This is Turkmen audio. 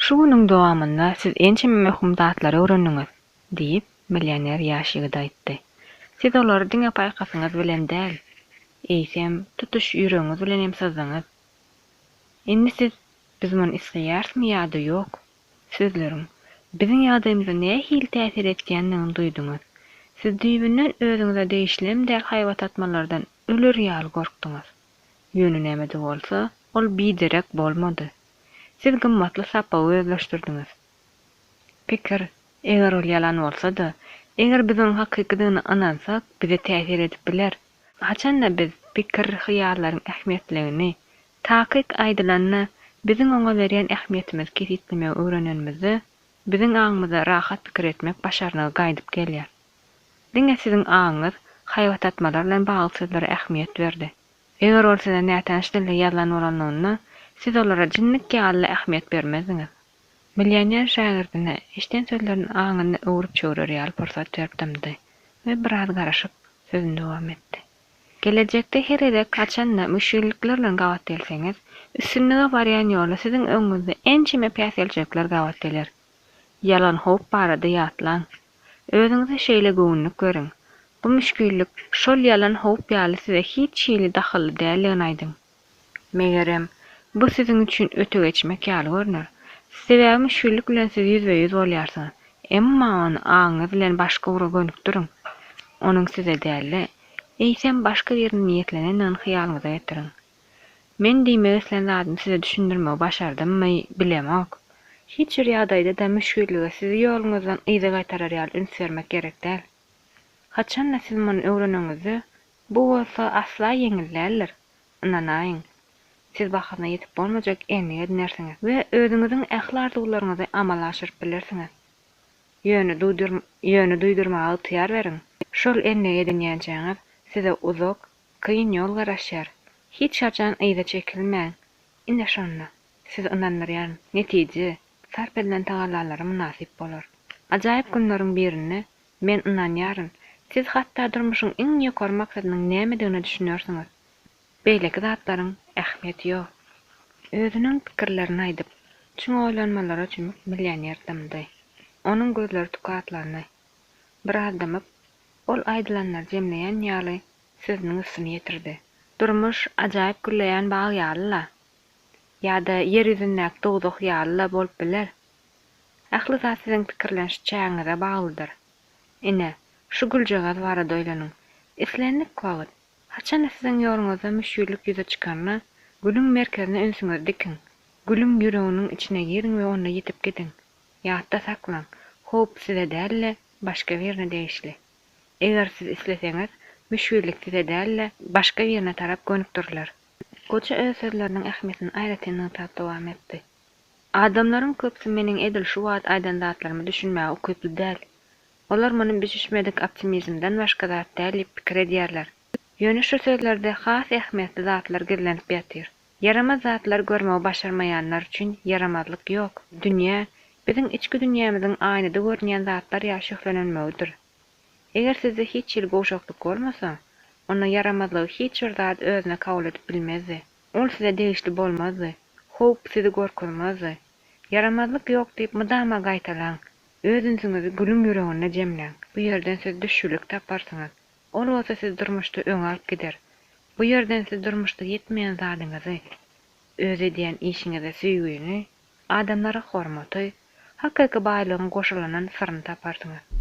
Şu günüň dowamynda siz ençeme möhüm zatlary öwrendiňiz, diýip millioner ýaşygyda aýtdy. Siz olary diňe paýkasyňyz bilen däl, eýsem tutuş ýüregiňiz bilen hem sazdaňyz. Indi siz biz muny isleýärismi ýa-da ýok? Sözleriň biziň ýagdaýymyza nähili täsir etýändigini duýduňyz. Siz düýbünden özüňize değişlem däl haýwat atmalardan öler ýaly gorkdyňyz. Ýönü nämede bolsa, ol biderek bolmady. Siz gymmatly sapawy özleşdirdiňiz. Pikir, eger ol ýalan bolsa-da, eger biz onuň hakykatlygyny anansak, bize täsir edip biler. Haçanda biz pikir hyýallaryň ähmiýetligini, takyk aýdylanna biziň oňa berýän ähmiýetimiz kesitlemegi öwrenenimizi, biziň aňymyza rahat pikir etmek başarnygy gaýdyp gelýär. Diňe siziň aňyňyz haýwat atmalar bilen bagly sözlere ähmiýet berdi. Eger ol size nätäşdile ýalan bolanlygyna, siz olara jinnik ýaly ähmiýet bermeziňiz. Millioner şagirdine işten sözlerini aňyny öwrüp çöwrer ýaly pursat beripdi we biraz garaşyp sözüne dowam etdi. Gelecekde her ede kaçanda müşkillikler bilen gabat gelseňiz, üstünlige barýan ýoly siziň öňüňizde ençime päsgeljekler gabat geler. Yalan hop barada ýatlaň. Özüňize şeýle göwnük görüň. Bu müşkillik şol yalan hop ýaly size hiç şeýle daxyly däldigini aýdyň. Megerem bu siziň üçin öte geçmek ýaly görünür. Sebäbi müşkillik bilen siz ýüzbe-ýüz bolýarsyňyz. Emma ony aňyňyz bilen başga ura gönükdiriň. Onuň size däli, eýsem başga bir niýetlenenden hyýalyňyza getiriň. Men diýmek isleýän zadymy size düşündirmegi başardymmy, bilemok. Hiç bir ýagdaýda da müşkillige sizi ýoluňyzdan ýyza gaýtarar ýaly üns bermek gerek däl. Haçanda siz muny öwreneňizi, bu bolsa asla ýeňilläler. Inanaýyň. Siz bahyna ýetip bolmajak enge dinlersiňiz we özüňiziň ählardyklaryňyzy amal aşyryp bilersiňiz. Ýöne duýdurmagy tyýar beriň. Şol enge dinýänçäňiz size uzak, kyn ýol garaşýar. Hiç haçan ýyza çekilmäň. Inde şonda siz inanýaryn netije sarp edilen tagallalary munasip bolar. Ajaýyp günleriň birini men inanýaryn. Siz hatda durmuşyň iň ýokary maksadynyň nämedigini düşünýärsiňiz. Beýleki zatlaryň ähmiýeti ýok. Özüniň pikirlerini aýdyp, çyň oýlanmalary üçin millioner dymdy. Onuň gözleri tukatlandy. Biraz dymyp, ol aýdylanlar jemleýän ýaly sözüniň üstüne ýetirdi. Durmuş ajaýyp gülleýän bag ýalyla. Ýa-da ýer ýüzündäki dogdok ýalyla bolup biler. Ähli zat siziň pikirlenşçäňize baglydyr. Ine, şu güljegaz barada oýlanyň. Islendik wagt. Haçan siziň ýoluňyzda müşkillik ýüze çykanna, gülüň merkezine ünsüňiz dikiň. Gülüň ýüregiňiň içine girin we onda ýetip gidin. Ýatda saklaň. Hop size dälle başga birine değişli. Eger siz isleseňiz, müşkillik size dälle başga birine tarap gönükdirler. Goça öz sözlerining ähmiýetini aýratyn dowam etdi. Adamlaryň köpsi meniň edil şu wagt aýdan zatlarymy düşünmäge ukyply däl. Olar muny biçişmedik optimizmden başga zat däl diýip pikir edýärler. Ýöne şu sözlerde has ähmiýetli zatlar gizlenip ýatyr. Yaramaz zatlar görmegi başarmaýanlar üçin yaramazlyk ýok. Dünýä biziň içki dünýämiziň aýnyda görünýän zatlar ýa şöhlenenmegidir. Eger sizde hiç ýyl goşaklyk bolmasa, ona yaramazlygy hiç bir zat özüne kabul edip bilmezdi. Ol size değişli bolmazdy. Hop sizi gorkuzmazdy. Yaramazlyk ýok diýip mydama gaýtalan. Özüňizi gülüň ýüregine jemläň. Bu ýerden siz düşüşlik taparsyňyz. Ol bolsa siz durmuşda öňe alyp gider. Bu ýerden siz durmuşda ýetmeýän zadyňyzy, öz edýän işiňize süýgüni, adamlara hormaty, hakyky baýlygyň goşulanan syryny taparsyňyz.